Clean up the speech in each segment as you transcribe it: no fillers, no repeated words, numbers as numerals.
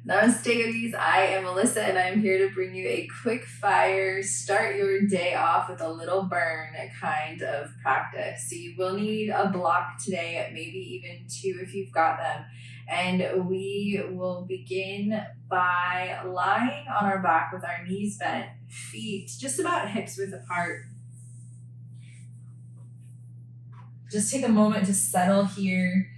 Namaste, yogis. I am Melissa, and I'm here to bring you a quick fire, start your day off with a little burn kind of practice. So you will need a block today, maybe even two if you've got them. And we will begin by lying on our back with our knees bent, feet just about hips width apart. Just take a moment to settle here.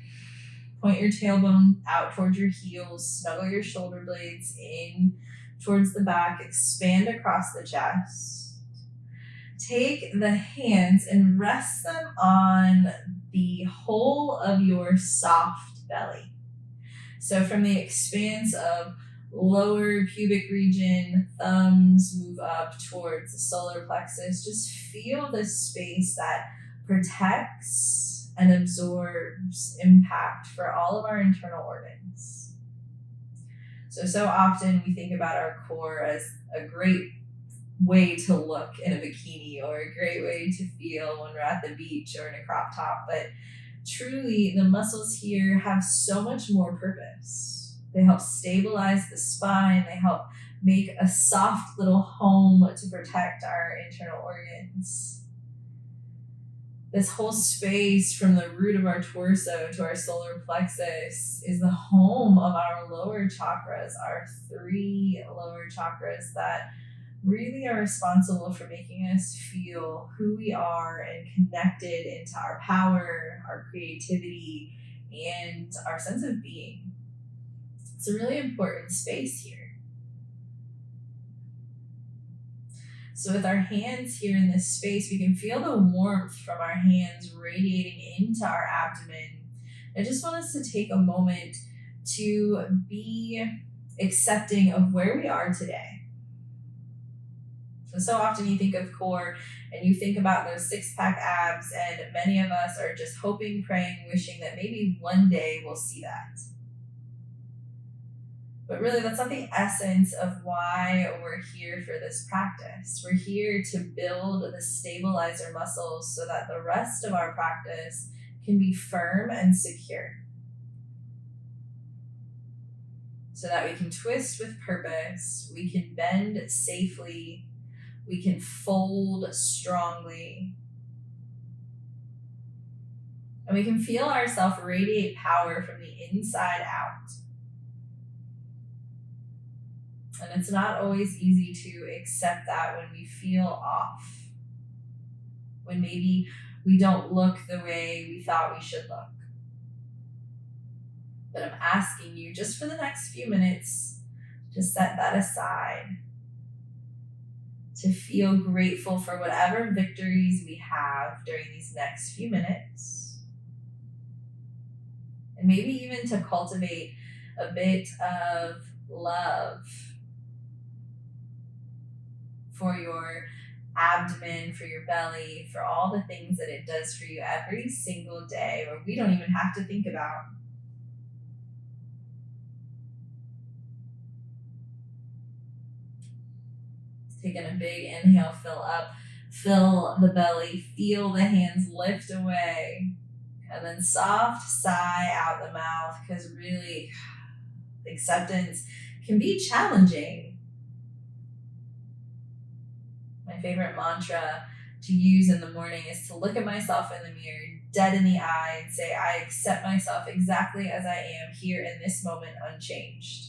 Point your tailbone out towards your heels, snuggle your shoulder blades in towards the back, expand across the chest. Take the hands and rest them on the whole of your soft belly. So from the expanse of lower pubic region, thumbs move up towards the solar plexus. Just feel this space that protects and absorbs impact for all of our internal organs. So often we think about our core as a great way to look in a bikini or a great way to feel when we're at the beach or in a crop top, but truly the muscles here have so much more purpose. They help stabilize the spine, they help make a soft little home to protect our internal organs. This whole space from the root of our torso to our solar plexus is the home of our lower chakras, our 3 lower chakras that really are responsible for making us feel who we are and connected into our power, our creativity, and our sense of being. It's a really important space here. So with our hands here in this space, we can feel the warmth from our hands radiating into our abdomen. I just want us to take a moment to be accepting of where we are today. So often you think of core and you think about those 6-pack abs, and many of us are just hoping, praying, wishing that maybe one day we'll see that. But really, that's not the essence of why we're here for this practice. We're here to build the stabilizer muscles so that the rest of our practice can be firm and secure. So that we can twist with purpose, we can bend safely, we can fold strongly, and we can feel ourselves radiate power from the inside out. And it's not always easy to accept that when we feel off, when maybe we don't look the way we thought we should look. But I'm asking you, just for the next few minutes, to set that aside, to feel grateful for whatever victories we have during these next few minutes. And maybe even to cultivate a bit of love for your abdomen, for your belly, for all the things that it does for you every single day, where we don't even have to think about. Taking a big inhale, fill up, fill the belly, feel the hands lift away, and then soft sigh out the mouth, because really acceptance can be challenging. My favorite mantra to use in the morning is to look at myself in the mirror, dead in the eye, and say, I accept myself exactly as I am here in this moment, unchanged.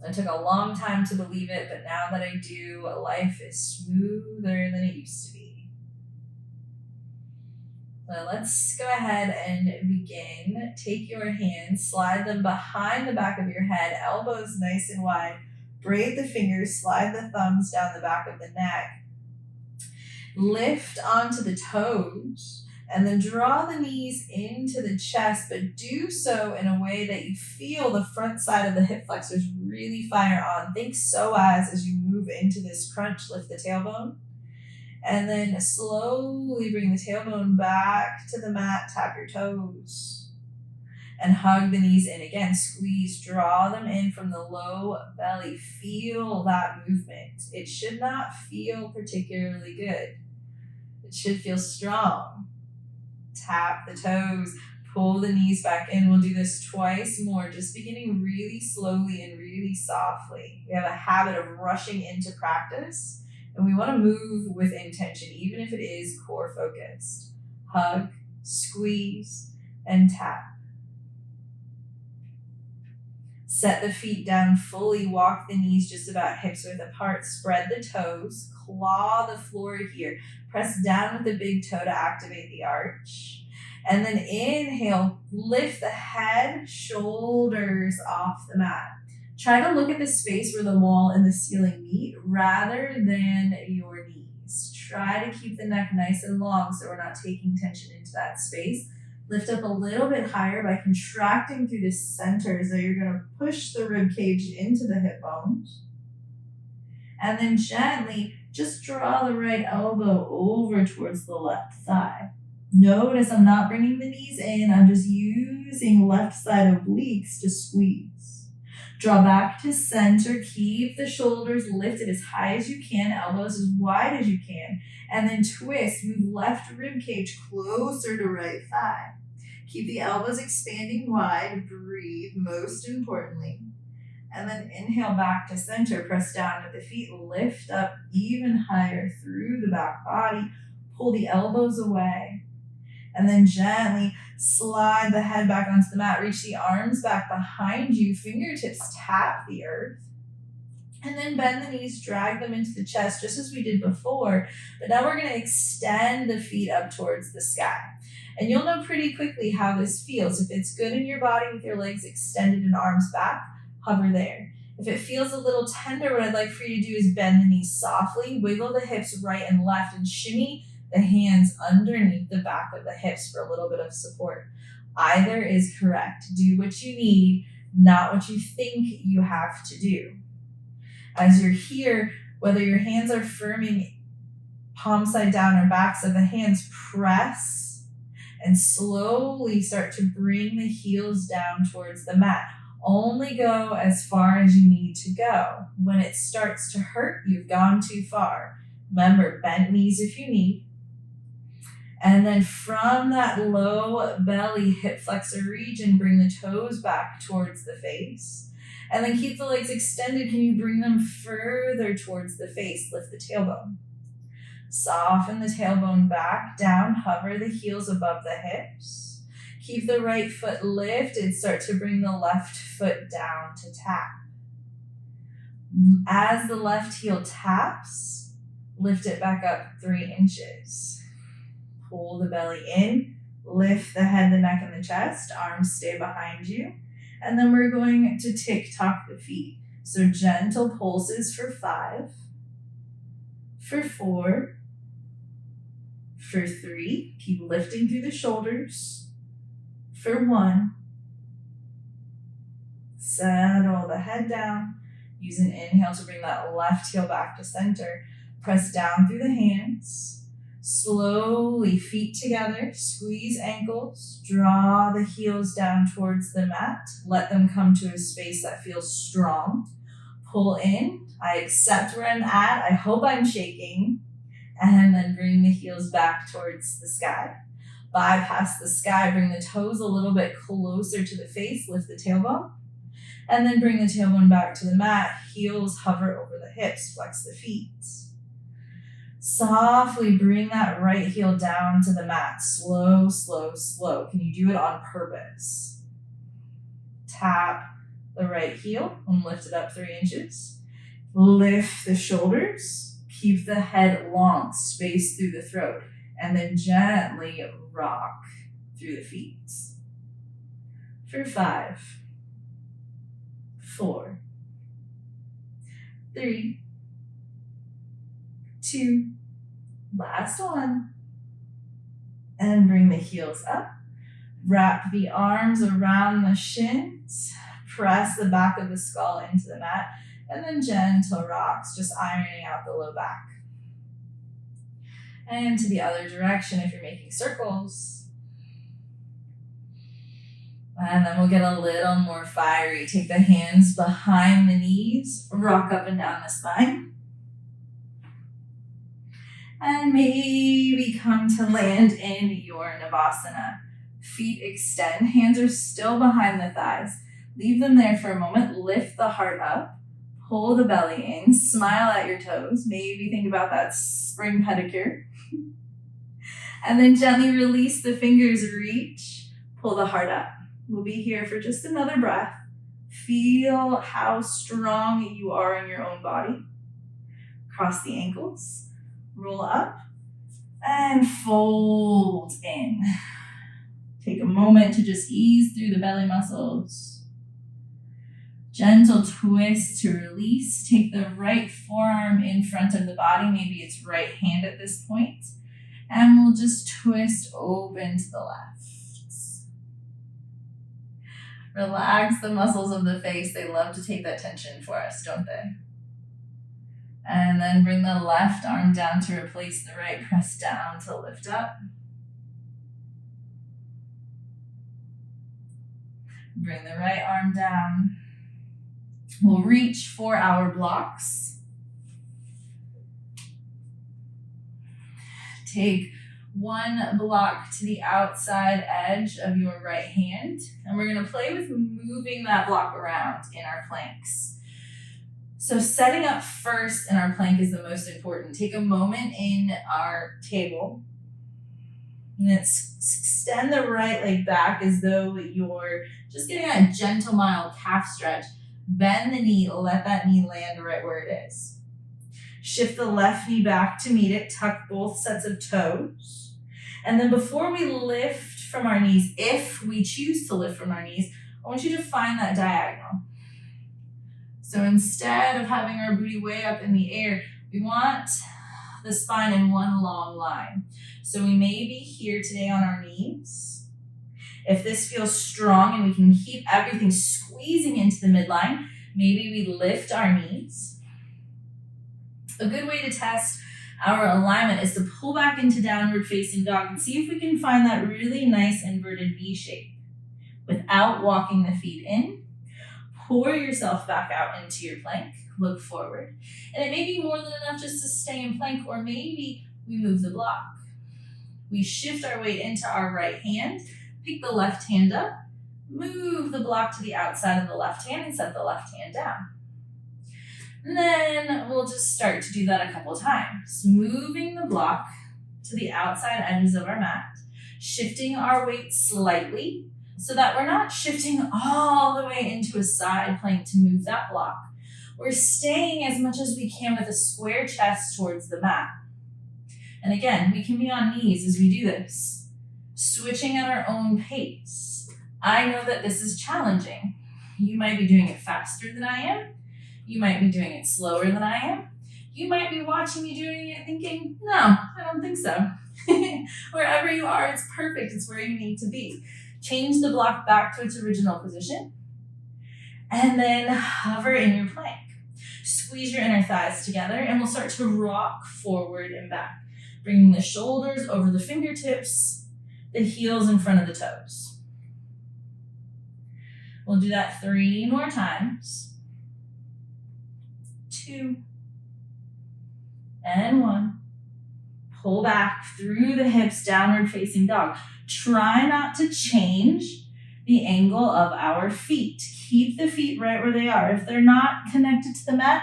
It took a long time to believe it, but now that I do, life is smoother than it used to be. So let's go ahead and begin. Take your hands, slide them behind the back of your head, elbows nice and wide. Braid the fingers, slide the thumbs down the back of the neck. Lift onto the toes, and then draw the knees into the chest, but do so in a way that you feel the front side of the hip flexors really fire on. Think psoas as you move into this crunch, lift the tailbone. And then slowly bring the tailbone back to the mat, tap your toes. And hug the knees in. Again, squeeze, draw them in from the low belly. Feel that movement. It should not feel particularly good. It should feel strong. Tap the toes. Pull the knees back in. We'll do this twice more, just beginning really slowly and really softly. We have a habit of rushing into practice, and we want to move with intention, even if it is core focused. Hug, squeeze, and tap. Set the feet down fully, walk the knees just about hips width apart, spread the toes, claw the floor here. Press down with the big toe to activate the arch. And then inhale, lift the head, shoulders off the mat. Try to look at the space where the wall and the ceiling meet rather than your knees. Try to keep the neck nice and long so we're not taking tension into that space. Lift up a little bit higher by contracting through the center, so you're going to push the rib cage into the hip bones. And then gently just draw the right elbow over towards the left thigh. Notice I'm not bringing the knees in, I'm just using left side obliques to squeeze. Draw back to center, keep the shoulders lifted as high as you can, elbows as wide as you can, and then twist, move left rib cage closer to right thigh. Keep the elbows expanding wide, breathe most importantly. And then inhale back to center, press down with the feet, lift up even higher through the back body, pull the elbows away. And then gently slide the head back onto the mat, reach the arms back behind you, fingertips tap the earth. And then bend the knees, drag them into the chest, just as we did before. But now we're going to extend the feet up towards the sky. And you'll know pretty quickly how this feels. If it's good in your body with your legs extended and arms back, hover there. If it feels a little tender, what I'd like for you to do is bend the knees softly, wiggle the hips right and left, and shimmy the hands underneath the back of the hips for a little bit of support. Either is correct. Do what you need, not what you think you have to do. As you're here, whether your hands are firming palm side down or backs of the hands, press and slowly start to bring the heels down towards the mat. Only go as far as you need to go. When it starts to hurt, you've gone too far. Remember, bent knees if you need. And then from that low belly hip flexor region, bring the toes back towards the face. And then keep the legs extended. Can you bring them further towards the face? Lift the tailbone. Soften the tailbone back, down, hover the heels above the hips. Keep the right foot lifted. Start to bring the left foot down to tap. As the left heel taps, lift it back up 3 inches. Pull the belly in, lift the head, the neck, and the chest. Arms stay behind you. And then we're going to tick-tock the feet. So gentle pulses for 5, for 4, for 3. Keep lifting through the shoulders. For 1. Settle the head down. Use an inhale to bring that left heel back to center. Press down through the hands. Slowly, feet together, squeeze ankles, draw the heels down towards the mat. Let them come to a space that feels strong. Pull in. I accept where I'm at. I hope I'm shaking. And then bring the heels back towards the sky. Bypass the sky. Bring the toes a little bit closer to the face. Lift the tailbone. And then bring the tailbone back to the mat. Heels hover over the hips. Flex the feet. Softly bring that right heel down to the mat. Slow, slow, slow. Can you do it on purpose? Tap the right heel and lift it up 3 inches. Lift the shoulders. Keep the head long, space through the throat. And then gently rock through the feet. For 5, 4, 3, 2, last one. And bring the heels up. Wrap the arms around the shins. Press the back of the skull into the mat. And then gentle rocks, just ironing out the low back. And to the other direction if you're making circles. And then we'll get a little more fiery. Take the hands behind the knees. Rock up and down the spine. And maybe come to land in your Navasana. Feet extend, hands are still behind the thighs. Leave them there for a moment, lift the heart up, pull the belly in, smile at your toes, maybe think about that spring pedicure. And then gently release the fingers, reach, pull the heart up. We'll be here for just another breath. Feel how strong you are in your own body. Cross the ankles, roll up, and fold in. Take a moment to just ease through the belly muscles. Gentle twist to release. Take the right forearm in front of the body. Maybe it's right hand at this point. And we'll just twist open to the left. Relax the muscles of the face. They love to take that tension for us, don't they? And then bring the left arm down to replace the right. Press down to lift up. Bring the right arm down. We'll reach for our blocks. Take one block to the outside edge of your right hand, and we're going to play with moving that block around in our planks. So setting up first in our plank is the most important. Take a moment in our table and extend the right leg back as though you're just getting a gentle, mild calf stretch. Bend the knee, let that knee land right where it is. Shift the left knee back to meet it, tuck both sets of toes. And then before we lift from our knees, if we choose to lift from our knees, I want you to find that diagonal. So instead of having our booty way up in the air, we want the spine in one long line. So we may be here today on our knees. If this feels strong and we can keep everything squeezing into the midline, maybe we lift our knees. A good way to test our alignment is to pull back into downward facing dog and see if we can find that really nice inverted V shape without walking the feet in. Pour yourself back out into your plank, look forward. And it may be more than enough just to stay in plank, or maybe we move the block. We shift our weight into our right hand, pick the left hand up, move the block to the outside of the left hand and set the left hand down. And then we'll just start to do that a couple times. Moving the block to the outside edges of our mat, shifting our weight slightly so that we're not shifting all the way into a side plank to move that block. We're staying as much as we can with a square chest towards the mat. And again, we can be on knees as we do this, switching at our own pace. I know that this is challenging. You might be doing it faster than I am. You might be doing it slower than I am. You might be watching me doing it thinking, no, I don't think so. Wherever you are, it's perfect. It's where you need to be. Change the block back to its original position. And then hover in your plank. Squeeze your inner thighs together and we'll start to rock forward and back. Bringing the shoulders over the fingertips, the heels in front of the toes. We'll do that 3 more times. 2 and 1. Pull back through the hips, downward facing dog. Try not to change the angle of our feet. Keep the feet right where they are. If they're not connected to the mat,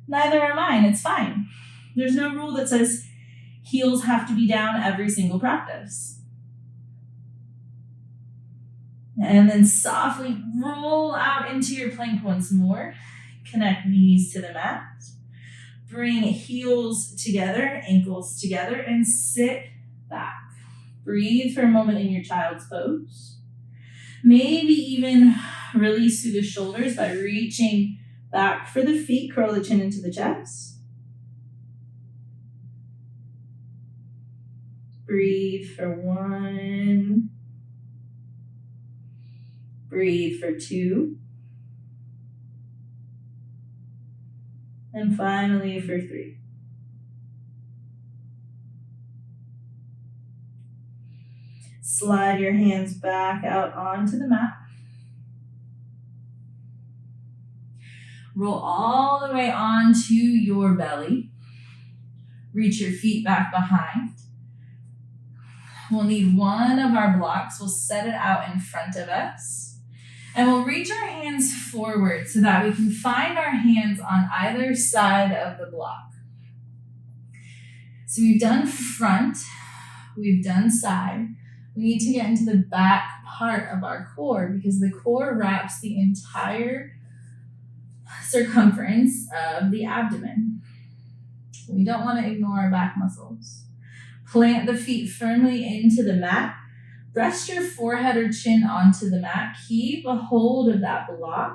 neither are mine. It's fine. There's no rule that says heels have to be down every single practice. And then softly roll out into your plank once more. Connect knees to the mat. Bring heels together, ankles together, and sit back. Breathe for a moment in your child's pose. Maybe even release through the shoulders by reaching back for the feet. Curl the chin into the chest. Breathe for 1. Breathe for 2. And finally for 3. Slide your hands back out onto the mat. Roll all the way onto your belly. Reach your feet back behind. we'll need one of our blocks. We'll set it out in front of us. And we'll reach our hands forward so that we can find our hands on either side of the block. So we've done front, we've done side. We need to get into the back part of our core because the core wraps the entire circumference of the abdomen. We don't want to ignore our back muscles. Plant the feet firmly into the mat. Rest your forehead or chin onto the mat. Keep a hold of that block.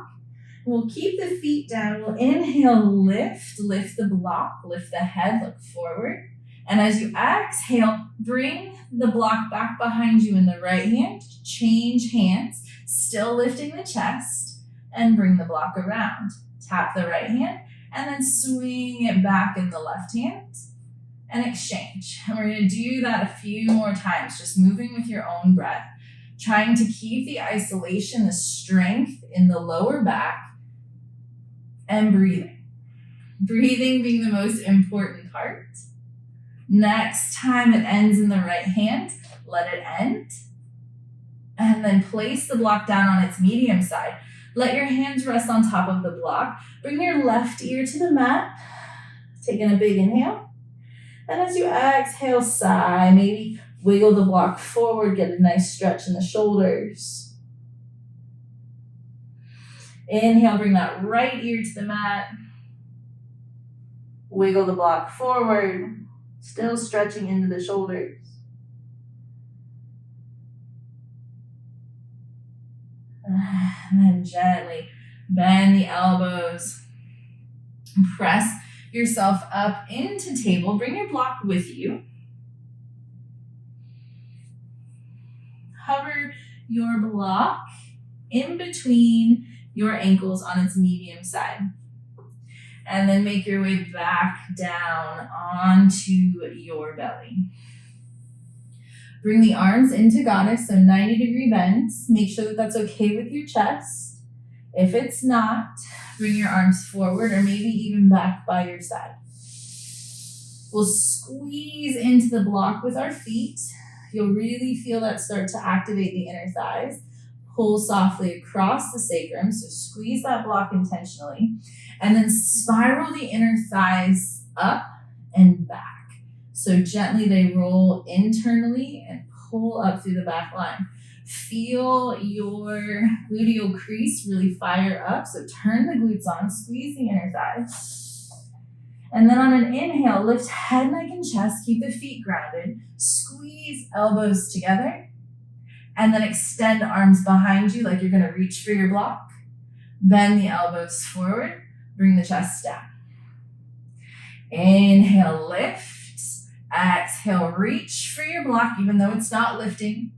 We'll keep the feet down. We'll inhale, lift the block, lift the head, look forward. And as you exhale, bring the block back behind you in the right hand. Change hands, still lifting the chest, and bring the block around. Tap the right hand, and then swing it back in the left hand. And exchange. And we're going to do that a few more times, just moving with your own breath, trying to keep the isolation, the strength in the lower back, and breathing. Breathing being the most important part. Next time it ends in the right hand, let it end. And then place the block down on its medium side. Let your hands rest on top of the block. Bring your left ear to the mat. Taking a big inhale. And as you exhale, sigh, maybe wiggle the block forward, get a nice stretch in the shoulders. Inhale, bring that right ear to the mat. Wiggle the block forward, still stretching into the shoulders. And then gently bend the elbows. Press yourself up into table. Bring your block with you. Hover your block in between your ankles on its medium side. And then make your way back down onto your belly. Bring the arms into goddess, so 90-degree bends. Make sure that that's okay with your chest. If it's not, bring your arms forward or maybe even back by your side. We'll squeeze into the block with our feet. You'll really feel that start to activate the inner thighs. Pull softly across the sacrum, so squeeze that block intentionally. And then spiral the inner thighs up and back. So gently they roll internally and pull up through the back line. Feel your gluteal crease really fire up. So turn the glutes on, squeeze the inner thighs. And then on an inhale, lift head, neck, and chest. Keep the feet grounded. Squeeze elbows together. And then extend arms behind you like you're going to reach for your block. Bend the elbows forward. Bring the chest down. Inhale, lift. Exhale, reach for your block even though it's not lifting.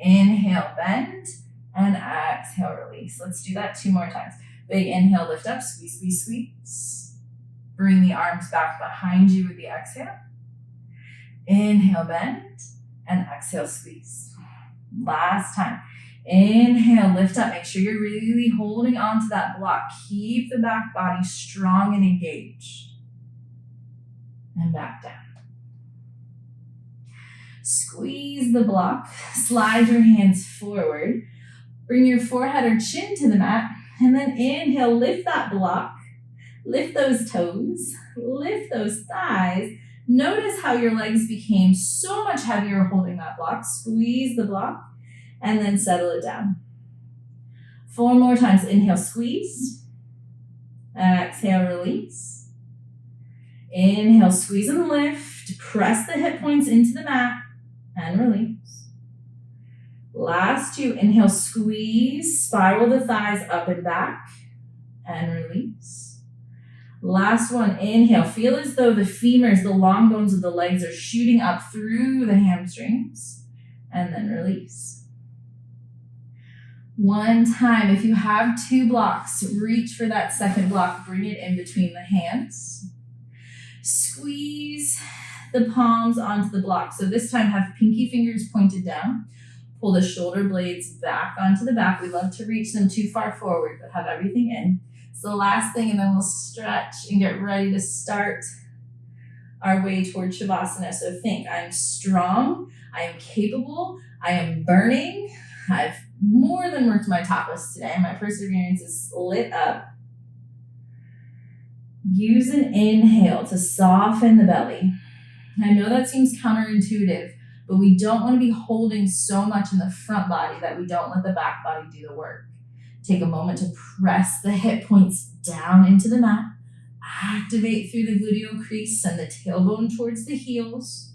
Inhale, bend, and exhale, release. Let's do that 2 more times. Big inhale, lift up, squeeze, squeeze, squeeze. Bring the arms back behind you with the exhale. Inhale, bend, and exhale, squeeze. Last time. Inhale, lift up. Make sure you're really holding on to that block. Keep the back body strong and engaged. And back down. Squeeze the block, slide your hands forward, bring your forehead or chin to the mat, and then inhale, lift that block, lift those toes, lift those thighs. Notice how your legs became so much heavier holding that block. Squeeze the block, and then settle it down. 4 more times. Inhale, squeeze. Exhale, release. Inhale, squeeze and lift. Press the hip points into the mat. And release. Last 2, inhale, squeeze, spiral the thighs up and back, and release. Last 1, inhale, feel as though the femurs, the long bones of the legs are shooting up through the hamstrings, and then release. 1 time, if you have 2 blocks, reach for that second block, bring it in between the hands. Squeeze the palms onto the block. So this time have pinky fingers pointed down. Pull the shoulder blades back onto the back. We love to reach them too far forward, but have everything in. So the last thing, and then we'll stretch and get ready to start our way towards Shavasana. So think, I am strong, I am capable, I am burning. I've more than worked my tapas today. My perseverance is lit up. Use an inhale to soften the belly. I know that seems counterintuitive, but we don't want to be holding so much in the front body that we don't let the back body do the work. Take a moment to press the hip points down into the mat. Activate through the gluteal crease, send the tailbone towards the heels.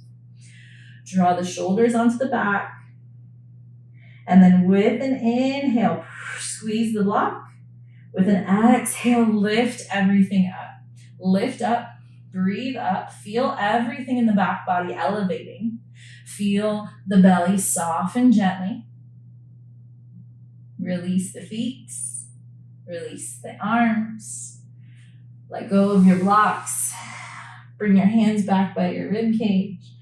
Draw the shoulders onto the back. And then with an inhale, squeeze the block. With an exhale, lift everything up. Lift up, breathe up, feel everything in the back body elevating. Feel the belly soften gently. Release the feet, release the arms. Let go of your blocks. Bring your hands back by your rib cage.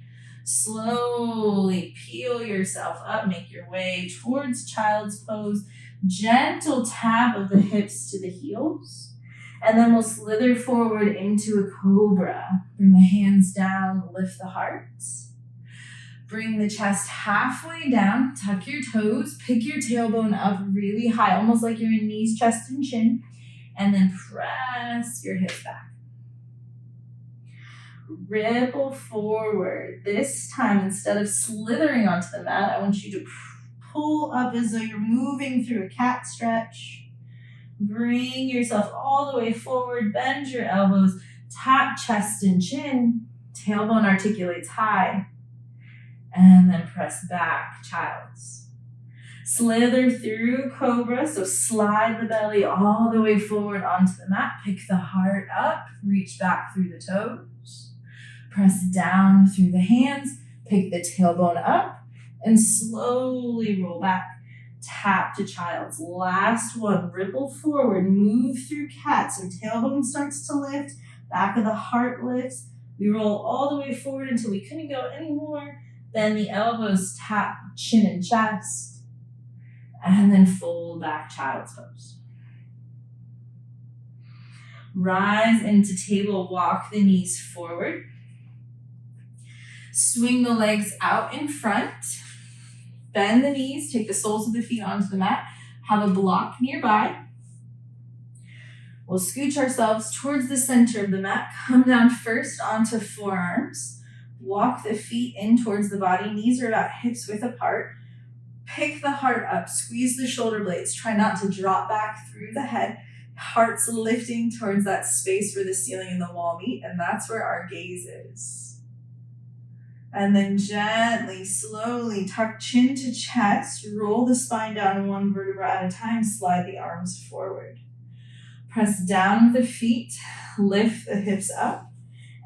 Slowly peel yourself up, make your way towards child's pose. Gentle tap of the hips to the heels. And then we'll slither forward into a cobra. Bring the hands down, lift the heart. Bring the chest halfway down, tuck your toes, pick your tailbone up really high, almost like you're in knees, chest, and chin. And then press your hips back. Ripple forward. This time, instead of slithering onto the mat, I want you to pull up as though you're moving through a cat stretch. Bring yourself all the way forward, bend your elbows, tap chest and chin, tailbone articulates high, and then press back, child's. Slither through cobra, so slide the belly all the way forward onto the mat, pick the heart up, reach back through the toes, press down through the hands, pick the tailbone up, and slowly roll back. Tap to child's. Last one, ripple forward, move through cat. So tailbone starts to lift, back of the heart lifts. We roll all the way forward until we couldn't go anymore. Then the elbows tap chin and chest. And then fold back, child's pose. Rise into table, walk the knees forward. Swing the legs out in front. Bend the knees, take the soles of the feet onto the mat. Have a block nearby. We'll scooch ourselves towards the center of the mat. Come down first onto forearms. Walk the feet in towards the body. Knees are about hips width apart. Pick the heart up. Squeeze the shoulder blades. Try not to drop back through the head. Heart's lifting towards that space where the ceiling and the wall meet, and that's where our gaze is. And then gently, slowly tuck chin to chest, roll the spine down one vertebra at a time, slide the arms forward. Press down with the feet, lift the hips up,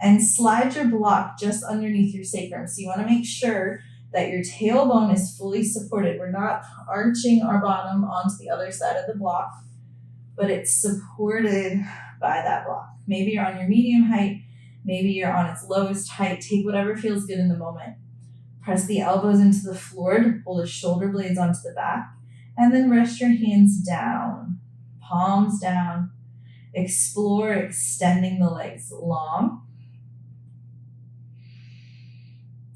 and slide your block just underneath your sacrum. So you want to make sure that your tailbone is fully supported. We're not arching our bottom onto the other side of the block, but it's supported by that block. Maybe you're on your medium height, maybe you're on its lowest height. Take whatever feels good in the moment. Press the elbows into the floor to pull the shoulder blades onto the back, and then rest your hands down, palms down. Explore extending the legs long.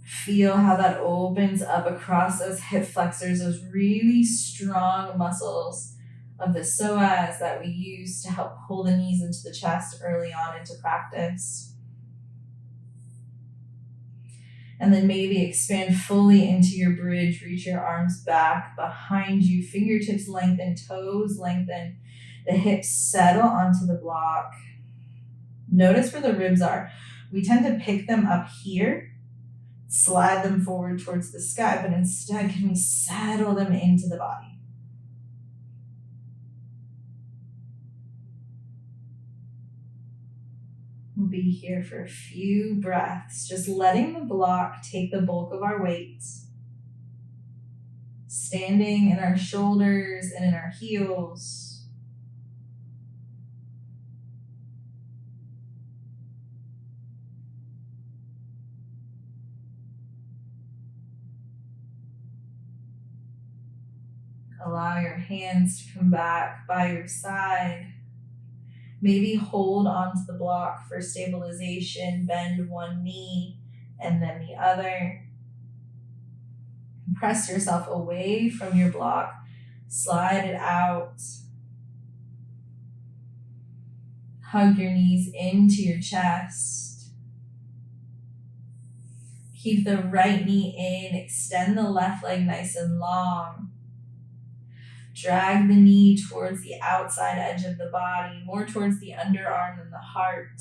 Feel how that opens up across those hip flexors, those really strong muscles of the psoas that we use to help pull the knees into the chest early on into practice. And then maybe expand fully into your bridge. Reach your arms back behind you. Fingertips lengthen, toes lengthen. The hips settle onto the block. Notice where the ribs are. We tend to pick them up here, slide them forward towards the sky, but instead, can we settle them into the body? We'll be here for a few breaths, just letting the block take the bulk of our weight. Standing in our shoulders and in our heels. Allow your hands to come back by your side. Maybe hold onto the block for stabilization, bend one knee and then the other. Press yourself away from your block, slide it out. Hug your knees into your chest. Keep the right knee in, extend the left leg nice and long. Drag the knee towards the outside edge of the body, more towards the underarm than the heart.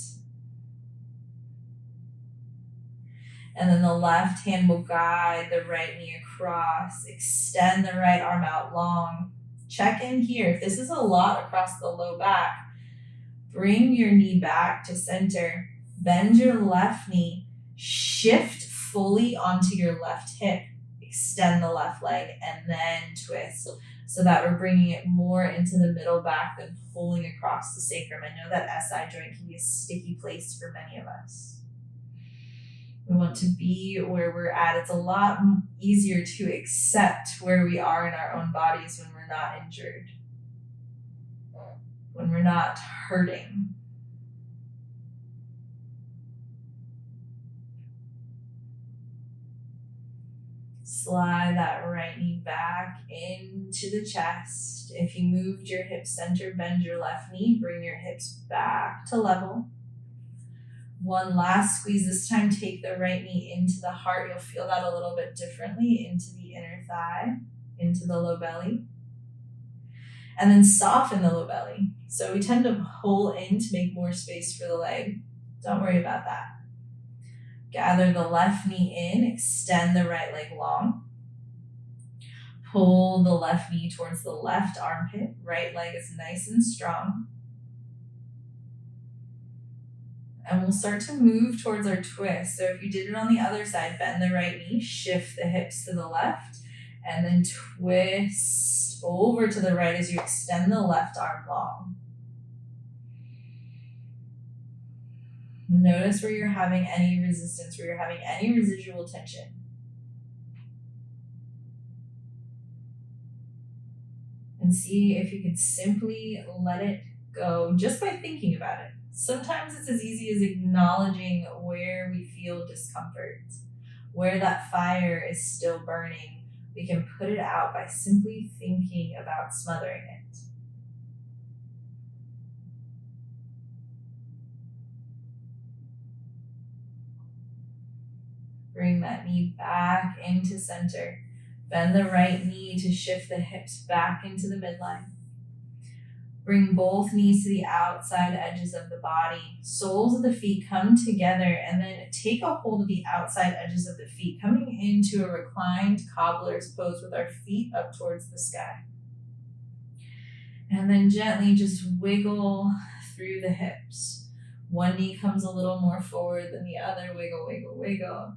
And then the left hand will guide the right knee across. Extend the right arm out long. Check in here. If this is a lot across the low back, bring your knee back to center. Bend your left knee. Shift fully onto your left hip. Extend the left leg and then twist, so that we're bringing it more into the middle back than pulling across the sacrum. I know that SI joint can be a sticky place for many of us. We want to be where we're at. It's a lot easier to accept where we are in our own bodies when we're not injured, when we're not hurting. Slide that right knee back into the chest. If you moved your hips center, bend your left knee, bring your hips back to level. One last squeeze. This time, take the right knee into the heart. You'll feel that a little bit differently, into the inner thigh, into the low belly. And then soften the low belly. So we tend to pull in to make more space for the leg. Don't worry about that. Gather the left knee in, extend the right leg long. Pull the left knee towards the left armpit. Right leg is nice and strong. And we'll start to move towards our twist. So if you did it on the other side, bend the right knee, shift the hips to the left, and then twist over to the right as you extend the left arm long. Notice where you're having any resistance, where you're having any residual tension. And see if you can simply let it go just by thinking about it. Sometimes it's as easy as acknowledging where we feel discomfort, where that fire is still burning. We can put it out by simply thinking about smothering it. Bring that knee back into center. Bend the right knee to shift the hips back into the midline. Bring both knees to the outside edges of the body. Soles of the feet come together, and then take a hold of the outside edges of the feet, coming into a reclined cobbler's pose with our feet up towards the sky. And then gently just wiggle through the hips. One knee comes a little more forward than the other. Wiggle, wiggle, wiggle.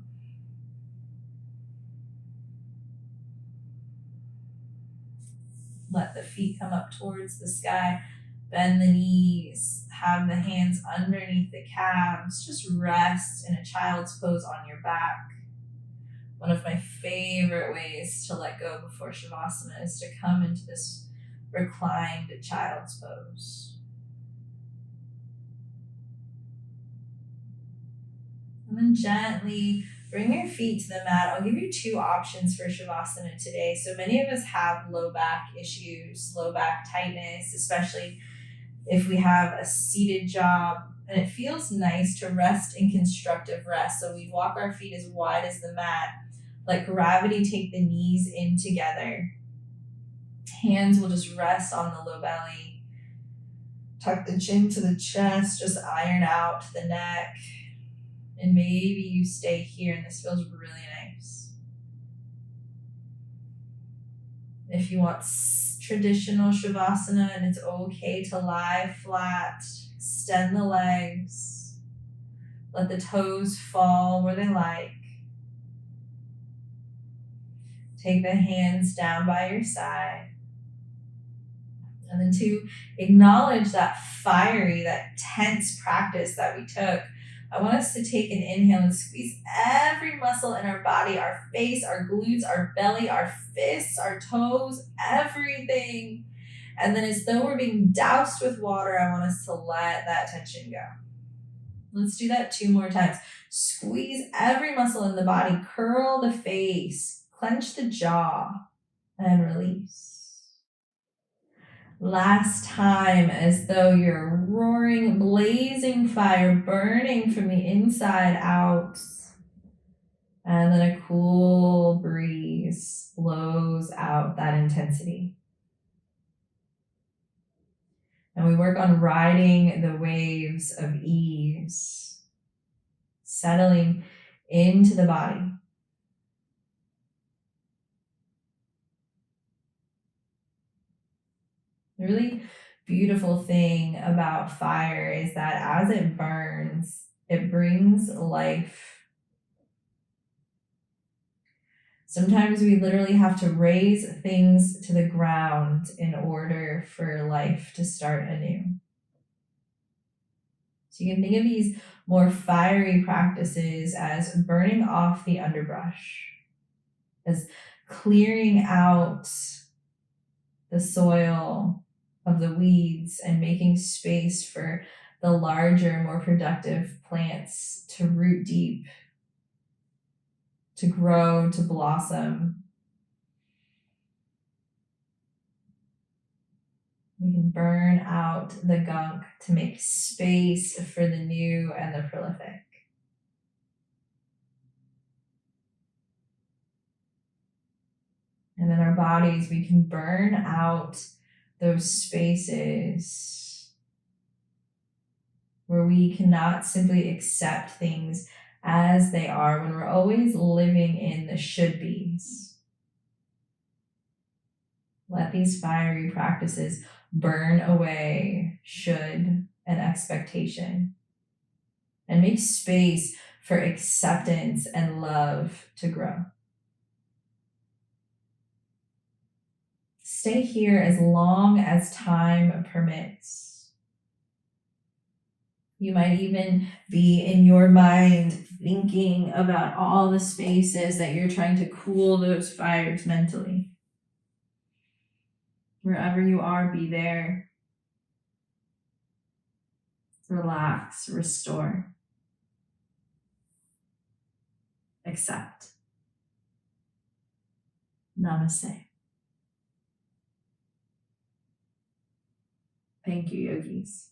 Let the feet come up towards the sky. Bend the knees. Have the hands underneath the calves. Just rest in a child's pose on your back. One of my favorite ways to let go before Shavasana is to come into this reclined child's pose. And then gently bring your feet to the mat. I'll give you two options for Shavasana today. So many of us have low back issues, low back tightness, especially if we have a seated job. And it feels nice to rest in constructive rest. So we walk our feet as wide as the mat. Let gravity take the knees in together. Hands will just rest on the low belly. Tuck the chin to the chest. Just iron out the neck. And maybe you stay here, and this feels really nice. If you want traditional Shavasana, and it's okay to lie flat, extend the legs, let the toes fall where they like. Take the hands down by your side. And then to acknowledge that fiery, that tense practice that we took, I want us to take an inhale and squeeze every muscle in our body, our face, our glutes, our belly, our fists, our toes, everything. And then, as though we're being doused with water, I want us to let that tension go. Let's do that 2 more times. Squeeze every muscle in the body, curl the face, clench the jaw, and release. Last time, as though you're roaring, blazing fire, burning from the inside out. And then a cool breeze blows out that intensity. And we work on riding the waves of ease, settling into the body. The really beautiful thing about fire is that as it burns, it brings life. Sometimes we literally have to raise things to the ground in order for life to start anew. So you can think of these more fiery practices as burning off the underbrush, as clearing out the soil of the weeds and making space for the larger, more productive plants to root deep, to grow, to blossom. We can burn out the gunk to make space for the new and the prolific. And in our bodies, we can burn out those spaces where we cannot simply accept things as they are, when we're always living in the should be's. Let these fiery practices burn away should and expectation, and make space for acceptance and love to grow. Stay here as long as time permits. You might even be in your mind thinking about all the spaces that you're trying to cool those fires mentally. Wherever you are, be there. Relax, restore, accept. Namaste. Thank you, yogis.